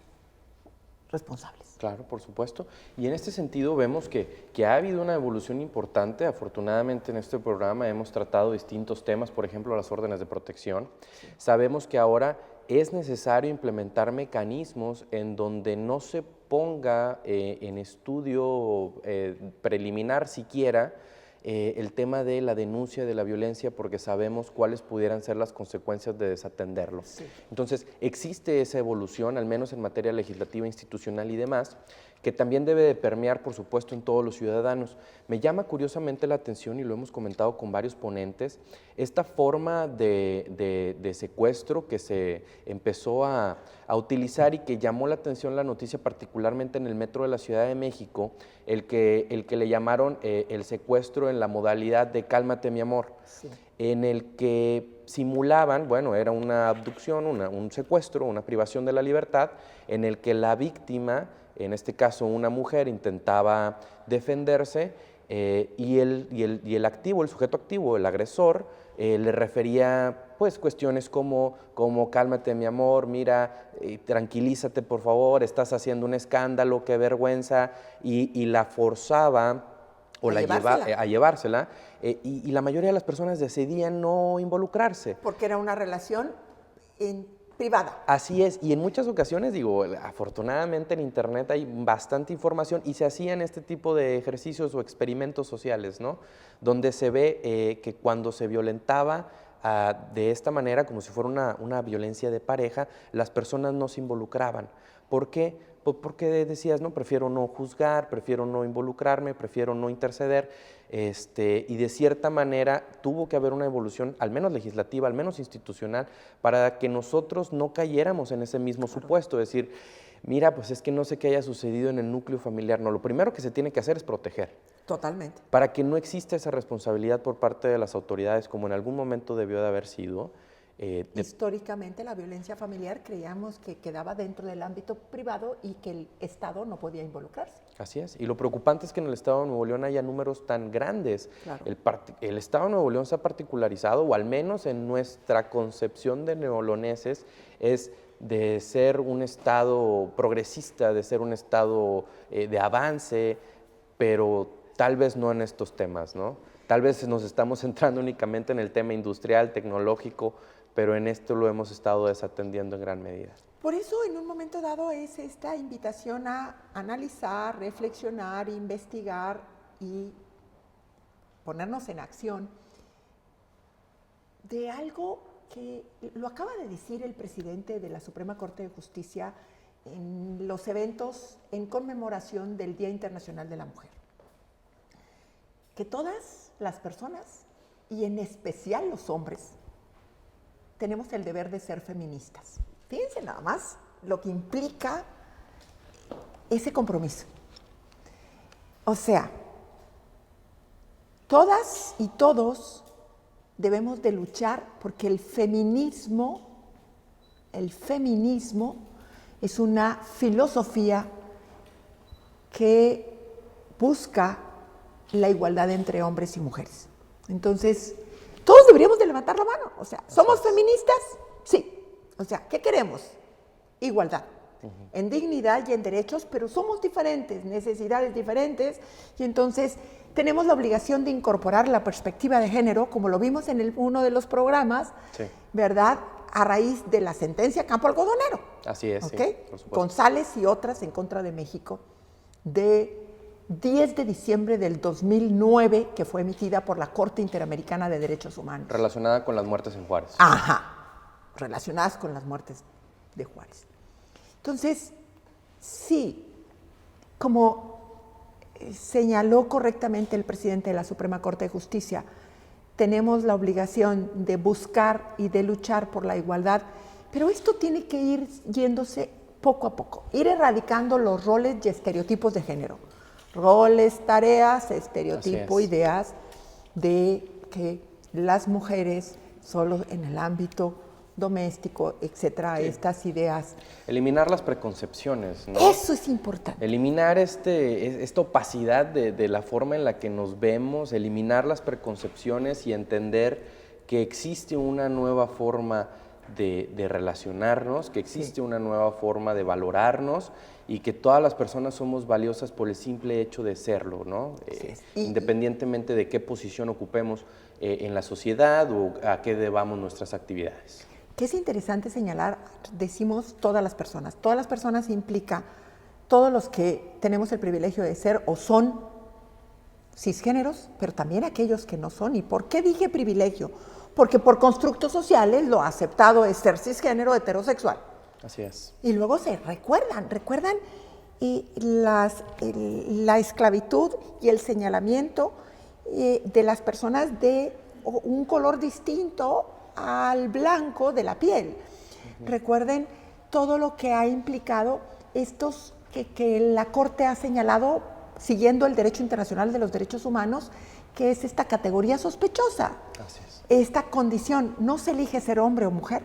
responsables. Claro, por supuesto. Y en este sentido vemos que ha habido una evolución importante. Afortunadamente en este programa hemos tratado distintos temas, por ejemplo, las órdenes de protección. Sabemos que ahora es necesario implementar mecanismos en donde no se ponga en estudio preliminar siquiera el tema de la denuncia de la violencia, porque sabemos cuáles pudieran ser las consecuencias de desatenderlo. Sí. Entonces, existe esa evolución, al menos en materia legislativa, institucional y demás, que también debe de permear, por supuesto, en todos los ciudadanos. Me llama curiosamente la atención, y lo hemos comentado con varios ponentes, esta forma de secuestro que se empezó a utilizar y que llamó la atención la noticia, particularmente en el metro de la Ciudad de México, el que le llamaron el secuestro en la modalidad de Cálmate mi amor, sí. En el que simulaban, bueno, era una abducción, un secuestro, una privación de la libertad, en el que la víctima, en este caso una mujer, intentaba defenderse y el activo, el sujeto activo, el agresor, le refería pues cuestiones como cálmate mi amor, mira, tranquilízate por favor, estás haciendo un escándalo, qué vergüenza, y la forzaba o a llevársela, y la mayoría de las personas decidían no involucrarse. Porque era una relación privada. Así es, y en muchas ocasiones, digo, afortunadamente en Internet hay bastante información y se hacían este tipo de ejercicios o experimentos sociales, ¿no? Donde se ve que cuando se violentaba de esta manera, como si fuera una violencia de pareja, las personas no se involucraban. ¿Por qué? Pues porque decías, no, prefiero no juzgar, prefiero no involucrarme, prefiero no interceder, y de cierta manera tuvo que haber una evolución, al menos legislativa, al menos institucional, para que nosotros no cayéramos en ese mismo supuesto, decir, mira, pues es que no sé qué haya sucedido en el núcleo familiar. No, lo primero que se tiene que hacer es proteger. Totalmente. Para que no exista esa responsabilidad por parte de las autoridades, como en algún momento debió de haber sido. Históricamente la violencia familiar creíamos que quedaba dentro del ámbito privado y que el Estado no podía involucrarse. Así es, y lo preocupante es que en el Estado de Nuevo León haya números tan grandes. Claro. El Estado de Nuevo León se ha particularizado, o al menos en nuestra concepción de neoloneses, es de ser un Estado progresista, de ser un Estado de avance, pero tal vez no en estos temas, ¿no? Tal vez nos estamos centrando únicamente en el tema industrial, tecnológico, pero en esto lo hemos estado desatendiendo en gran medida. Por eso, en un momento dado, es esta invitación a analizar, reflexionar, investigar y ponernos en acción de algo que lo acaba de decir el presidente de la Suprema Corte de Justicia en los eventos en conmemoración del Día Internacional de la Mujer. Que todas las personas y en especial los hombres, tenemos el deber de ser feministas. Fíjense nada más lo que implica ese compromiso. O sea, todas y todos debemos de luchar porque el feminismo es una filosofía que busca la igualdad entre hombres y mujeres. Entonces, todos deberíamos de levantar la mano. O sea, ¿somos feministas? Sí. O sea, ¿qué queremos? Igualdad. En dignidad y en derechos, pero somos diferentes, necesidades diferentes, y entonces tenemos la obligación de incorporar la perspectiva de género, como lo vimos en uno de los programas, sí, ¿verdad?, a raíz de la sentencia Campo Algodonero. Así es, ¿Okay? Sí, por supuesto. González y otras en contra de México, de 10 de diciembre del 2009, que fue emitida por la Corte Interamericana de Derechos Humanos. Relacionada con las muertes en Juárez. Ajá, relacionadas con las muertes de Juárez. Entonces, sí, como señaló correctamente el presidente de la Suprema Corte de Justicia, tenemos la obligación de buscar y de luchar por la igualdad, pero esto tiene que ir yéndose poco a poco, ir erradicando los roles y estereotipos de género. Roles, tareas, estereotipo, ideas de que las mujeres solo en el ámbito doméstico, etcétera, sí, estas ideas. Eliminar las preconcepciones, ¿no? Eso es importante. Eliminar esta opacidad de la forma en la que nos vemos, eliminar las preconcepciones y entender que existe una nueva forma de relacionarnos, que existe sí, una nueva forma de valorarnos y que todas las personas somos valiosas por el simple hecho de serlo, ¿no? Sí, independientemente de qué posición ocupemos en la sociedad o a qué debamos nuestras actividades. Que es interesante señalar, decimos todas las personas implica todos los que tenemos el privilegio de ser o son cisgéneros, pero también aquellos que no son. ¿Y por qué dije privilegio? Porque por constructos sociales lo aceptado es ser cisgénero heterosexual. Así es. Y luego se recuerdan la esclavitud y el señalamiento de las personas de un color distinto al blanco de la piel. Recuerden todo lo que ha implicado estos que la Corte ha señalado, siguiendo el derecho internacional de los derechos humanos, que es esta categoría sospechosa. Así es. Esta condición, no se elige ser hombre o mujer,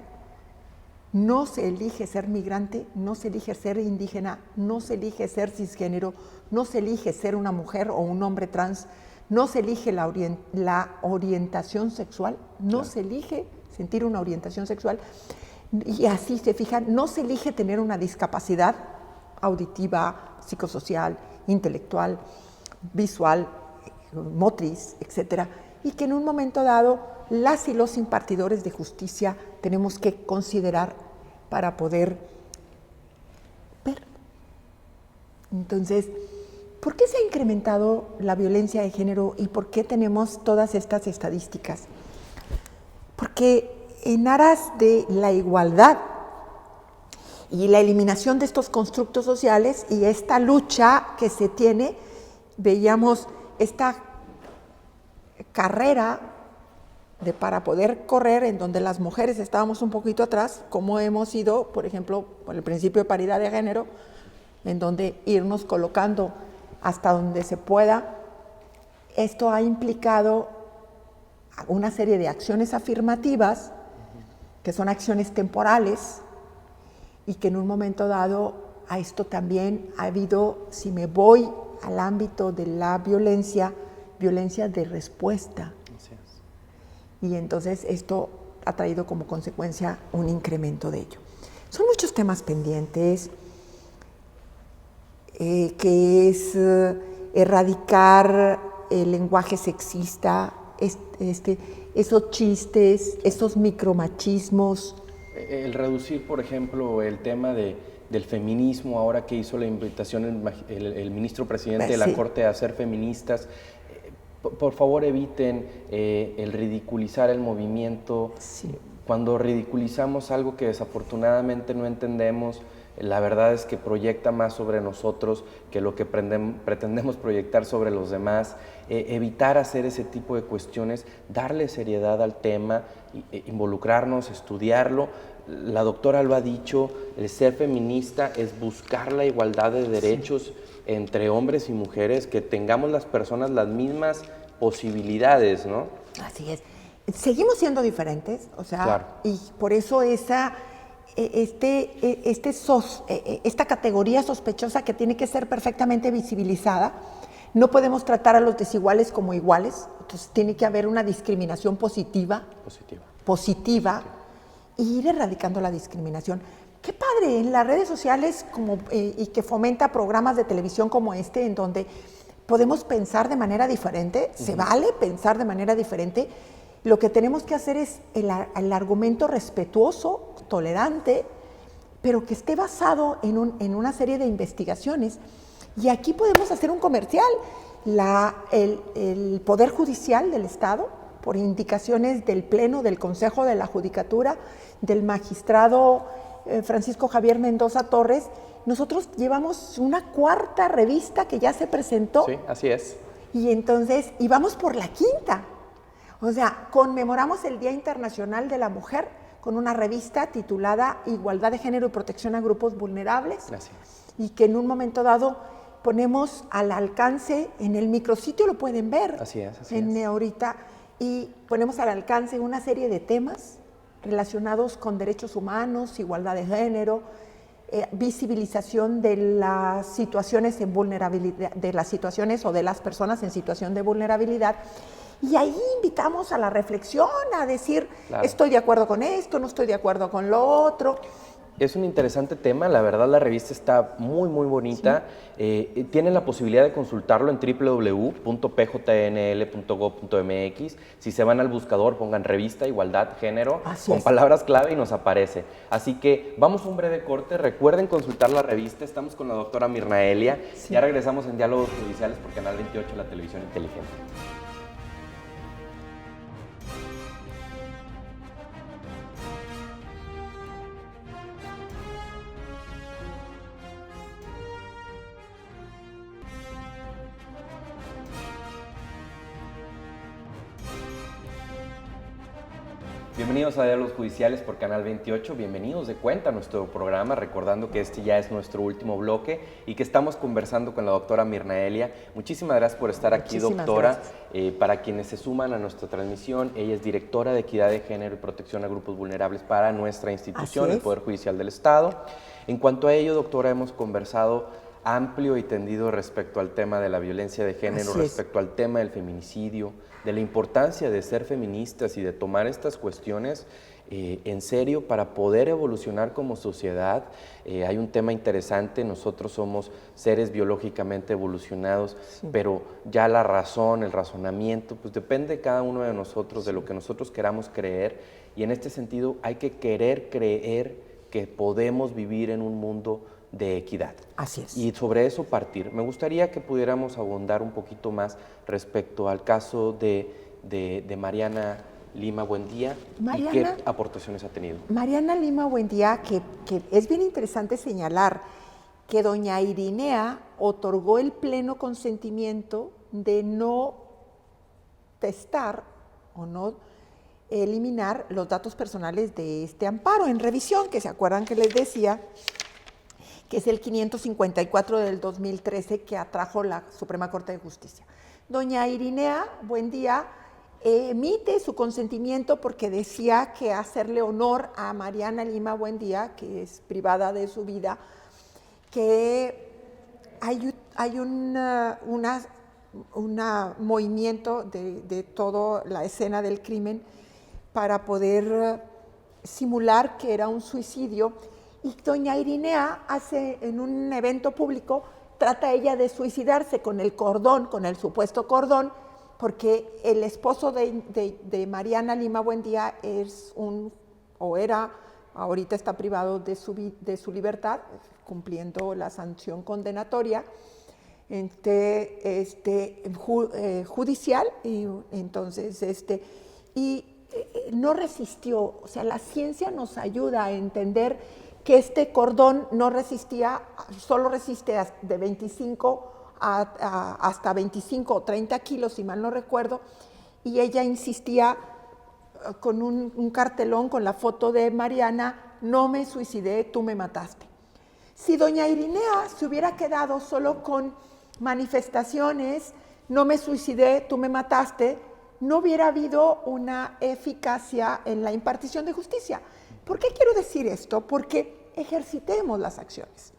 no se elige ser migrante, no se elige ser indígena, no se elige ser cisgénero, no se elige ser una mujer o un hombre trans, no se elige la orientación sexual, no claro, se elige sentir una orientación sexual, y así se fijan, no se elige tener una discapacidad auditiva, psicosocial, intelectual, visual, motriz, etcétera, y que en un momento dado las y los impartidores de justicia tenemos que considerar para poder ver. Entonces, ¿por qué se ha incrementado la violencia de género y por qué tenemos todas estas estadísticas? Porque en aras de la igualdad y la eliminación de estos constructos sociales y esta lucha que se tiene, veíamos esta carrera para poder correr en donde las mujeres estábamos un poquito atrás, como hemos ido, por ejemplo, por el principio de paridad de género, en donde irnos colocando hasta donde se pueda. Esto ha implicado una serie de acciones afirmativas, que son acciones temporales, y que en un momento dado a esto también ha habido, si me voy al ámbito de la violencia de respuesta. Así es. Y entonces esto ha traído como consecuencia un incremento de ello. Son muchos temas pendientes, que es erradicar el lenguaje sexista, esos chistes, esos micromachismos. El reducir, por ejemplo, el tema del feminismo, ahora que hizo la invitación el ministro presidente de la Corte a ser feministas, por favor eviten el ridiculizar el movimiento. Sí. Cuando ridiculizamos algo que desafortunadamente no entendemos, la verdad es que proyecta más sobre nosotros que lo que pretendemos proyectar sobre los demás. Evitar hacer ese tipo de cuestiones, darle seriedad al tema, involucrarnos, estudiarlo. La doctora lo ha dicho, el ser feminista es buscar la igualdad de derechos entre hombres y mujeres, que tengamos las personas las mismas posibilidades, ¿no? Así es. Seguimos siendo diferentes, o sea, claro. Y por eso esta categoría sospechosa que tiene que ser perfectamente visibilizada. No podemos tratar a los desiguales como iguales, entonces tiene que haber una discriminación positiva e ir erradicando la discriminación. Qué padre, en las redes sociales y que fomenta programas de televisión como este, en donde podemos pensar de manera diferente, se vale pensar de manera diferente. Lo que tenemos que hacer es el argumento respetuoso, tolerante, pero que esté basado en una serie de investigaciones. Y aquí podemos hacer un comercial. El Poder Judicial del Estado, por indicaciones del Pleno del Consejo de la Judicatura, del magistrado Francisco Javier Mendoza Torres, nosotros llevamos una 4ª revista que ya se presentó. Sí, así es. Y vamos por la 5ª. O sea, conmemoramos el Día Internacional de la Mujer con una revista titulada Igualdad de Género y Protección a Grupos Vulnerables. Gracias. Y que en un momento dado ponemos al alcance, en el micrositio lo pueden ver. Así es. Ahorita, y ponemos al alcance una serie de temas relacionados con derechos humanos, igualdad de género, visibilización de las situaciones en vulnerabilidad, de las situaciones o de las personas en situación de vulnerabilidad. Y ahí invitamos a la reflexión, a decir, claro, estoy de acuerdo con esto, no estoy de acuerdo con lo otro. Es un interesante tema, la verdad la revista está muy bonita. Sí. Tienen la posibilidad de consultarlo en www.pjnl.gov.mx. Si se van al buscador, pongan revista, igualdad, género, con palabras clave y nos aparece. Así que vamos a un breve corte, recuerden consultar la revista, estamos con la doctora Mirna Elia. Sí. Ya regresamos en Diálogos Judiciales por Canal 28, la televisión inteligente. Bienvenidos a Diálogos Judiciales por Canal 28, bienvenidos de cuenta a nuestro programa, recordando que este ya es nuestro último bloque y que estamos conversando con la doctora Mirna Elia. Muchísimas gracias por estar aquí, doctora. Para quienes se suman a nuestra transmisión, ella es directora de Equidad de Género y Protección a Grupos Vulnerables para nuestra institución, el Poder Judicial del Estado. En cuanto a ello, doctora, hemos conversado amplio y tendido respecto al tema de la violencia de género, respecto al tema del feminicidio, de la importancia de ser feministas y de tomar estas cuestiones en serio para poder evolucionar como sociedad. Hay un tema interesante, nosotros somos seres biológicamente evolucionados, pero ya la razón, el razonamiento, pues depende de cada uno de nosotros, de lo que nosotros queramos creer, y en este sentido hay que querer creer que podemos vivir en un mundo de equidad. Así es. Y sobre eso partir. Me gustaría que pudiéramos abundar un poquito más respecto al caso de Mariana Lima Buendía y qué aportaciones ha tenido. Mariana Lima Buendía, que es bien interesante señalar que doña Irinea otorgó el pleno consentimiento de no testar o no eliminar los datos personales de este amparo en revisión, que se acuerdan que les decía que es el 554 del 2013 que atrajo la Suprema Corte de Justicia. Doña Irinea Buendía emite su consentimiento porque decía que hacerle honor a Mariana Lima Buendía, que es privada de su vida, que hay un movimiento de toda la escena del crimen para poder simular que era un suicidio. Y doña Irinea hace en un evento público, trata ella de suicidarse con el cordón, con el supuesto cordón, porque el esposo de Mariana Lima Buendía ahorita está privado de su libertad, cumpliendo la sanción condenatoria judicial, y entonces no resistió. O sea, la ciencia nos ayuda a entender que este cordón no resistía, solo resiste de 25 hasta 25 o 30 kilos, si mal no recuerdo, y ella insistía con un cartelón con la foto de Mariana: no me suicidé, tú me mataste. Si doña Irinea se hubiera quedado solo con manifestaciones, no me suicidé, tú me mataste, no hubiera habido una eficacia en la impartición de justicia. ¿Por qué quiero decir esto? Porque ejercitemos las acciones.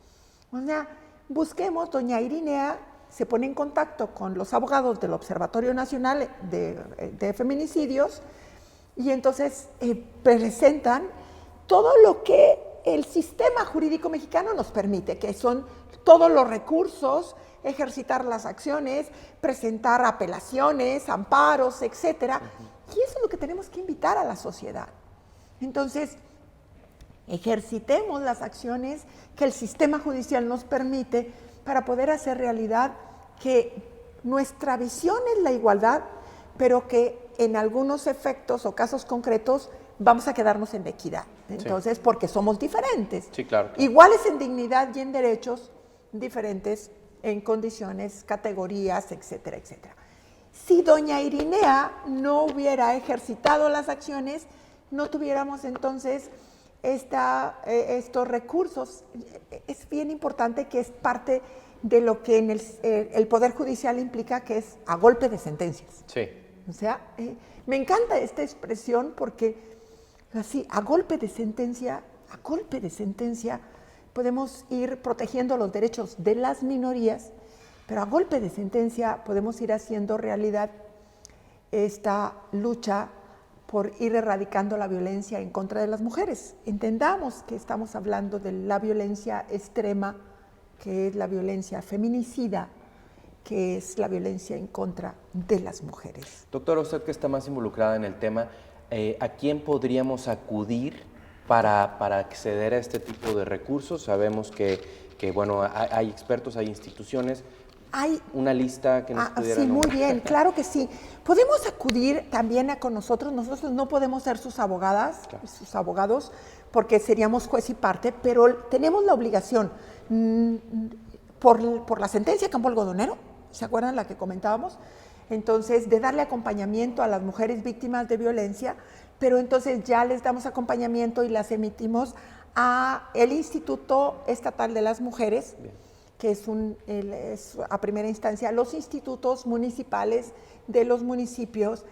O sea, busquemos, doña Irinea se pone en contacto con los abogados del Observatorio Nacional de Feminicidios y entonces presentan todo lo que el sistema jurídico mexicano nos permite, que son todos los recursos, ejercitar las acciones, presentar apelaciones, amparos, etcétera. Y eso es lo que tenemos que invitar a la sociedad. Entonces, ejercitemos las acciones que el sistema judicial nos permite para poder hacer realidad que nuestra visión es la igualdad, pero que en algunos efectos o casos concretos vamos a quedarnos en la equidad. Entonces, porque somos diferentes. Sí, claro. Iguales en dignidad y en derechos, diferentes en condiciones, categorías, etcétera, etcétera. Si doña Irinea no hubiera ejercitado las acciones, no tuviéramos entonces estos recursos. Es bien importante, que es parte de lo que en el Poder Judicial implica, que es a golpe de sentencias. Sí. O sea, me encanta esta expresión porque así, a golpe de sentencia, podemos ir protegiendo los derechos de las minorías, pero a golpe de sentencia podemos ir haciendo realidad esta lucha por ir erradicando la violencia en contra de las mujeres. Entendamos que estamos hablando de la violencia extrema, que es la violencia feminicida, que es la violencia en contra de las mujeres. Doctora, usted que está más involucrada en el tema, ¿a quién podríamos acudir para acceder a este tipo de recursos? Sabemos que bueno, hay expertos, hay instituciones. Hay una lista que nos pudiera sí, nombrar. muy bien, claro que sí. Podemos acudir también con nosotros no podemos ser sus abogadas, claro, sus abogados, porque seríamos juez y parte, pero tenemos la obligación, por la sentencia Campo Algodonero, ¿se acuerdan la que comentábamos? Entonces, de darle acompañamiento a las mujeres víctimas de violencia, pero entonces ya les damos acompañamiento y las emitimos a el Instituto Estatal de las Mujeres, bien, que es a primera instancia los institutos municipales de los municipios,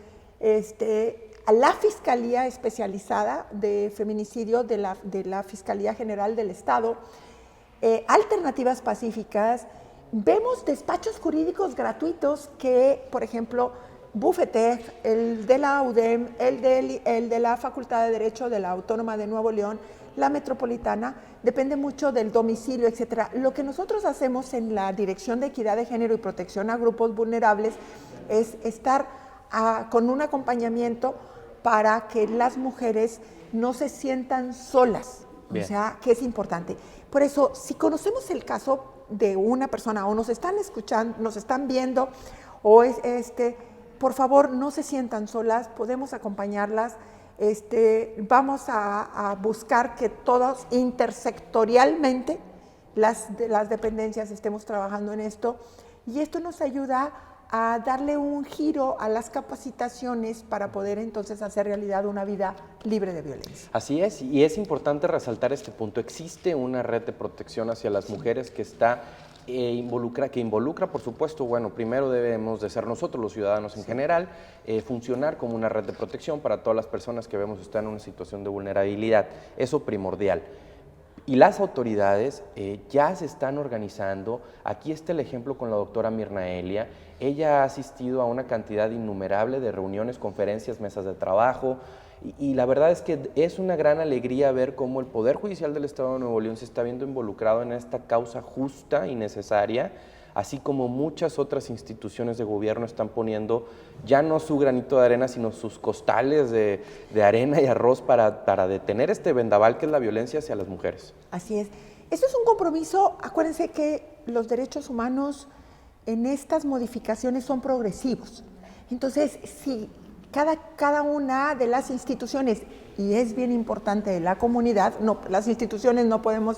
a la Fiscalía Especializada de Feminicidio de la Fiscalía General del Estado, Alternativas Pacíficas. Vemos despachos jurídicos gratuitos que, por ejemplo, Bufetec, el de la UDEM, el de la Facultad de Derecho de la Autónoma de Nuevo León, la Metropolitana, depende mucho del domicilio, etcétera. Lo que nosotros hacemos en la Dirección de Equidad de Género y Protección a Grupos Vulnerables es estar con un acompañamiento para que las mujeres no se sientan solas. Bien. O sea, que es importante. Por eso, si conocemos el caso de una persona o nos están escuchando, nos están viendo, o por favor, no se sientan solas, podemos acompañarlas. Vamos a buscar que todos intersectorialmente las dependencias estemos trabajando en esto, y esto nos ayuda a darle un giro a las capacitaciones para poder entonces hacer realidad una vida libre de violencia. Así es, y es importante resaltar este punto. Existe una red de protección hacia las mujeres que está que involucra, por supuesto, bueno, primero debemos de ser nosotros los ciudadanos en general, funcionar como una red de protección para todas las personas que vemos estar en una situación de vulnerabilidad, eso primordial. Y las autoridades ya se están organizando. Aquí está el ejemplo con la doctora Mirna Elia. Ella ha asistido a una cantidad innumerable de reuniones, conferencias, mesas de trabajo, y la verdad es que es una gran alegría ver cómo el Poder Judicial del Estado de Nuevo León se está viendo involucrado en esta causa justa y necesaria, así como muchas otras instituciones de gobierno están poniendo ya no su granito de arena, sino sus costales de arena y arroz para detener este vendaval que es la violencia hacia las mujeres. Así es. Esto es un compromiso. Acuérdense que los derechos humanos en estas modificaciones son progresivos. Entonces, si cada una de las instituciones, y es bien importante la comunidad, las instituciones no podemos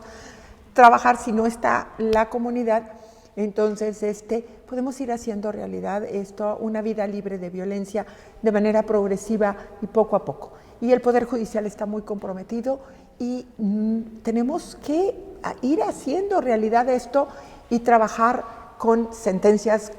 trabajar si no está la comunidad. Entonces, podemos ir haciendo realidad esto, una vida libre de violencia, de manera progresiva y poco a poco. Y el Poder Judicial está muy comprometido y tenemos que ir haciendo realidad esto y trabajar con sentencias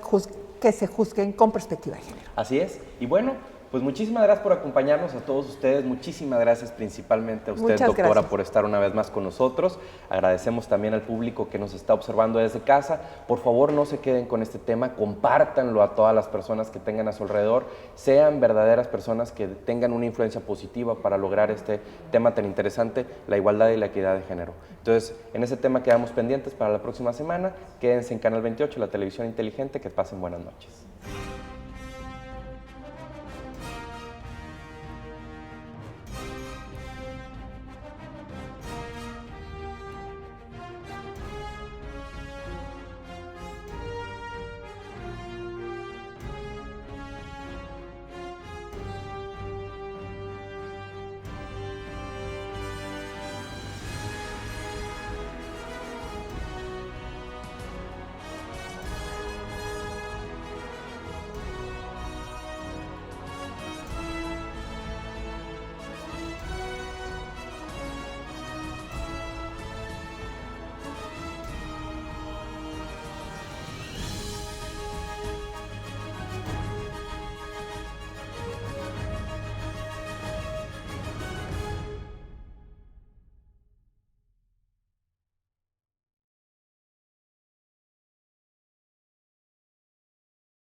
que se juzguen con perspectiva de género. Así es. Y bueno, pues muchísimas gracias por acompañarnos a todos ustedes. Muchísimas gracias principalmente a usted, Muchas doctora, gracias. por estar una vez más con nosotros. Agradecemos también al público que nos está observando desde casa. Por favor, no se queden con este tema, compártanlo a todas las personas que tengan a su alrededor. Sean verdaderas personas que tengan una influencia positiva para lograr este tema tan interesante, la igualdad y la equidad de género. Entonces, en ese tema quedamos pendientes para la próxima semana. Quédense en Canal 28, la televisión inteligente. Que pasen buenas noches.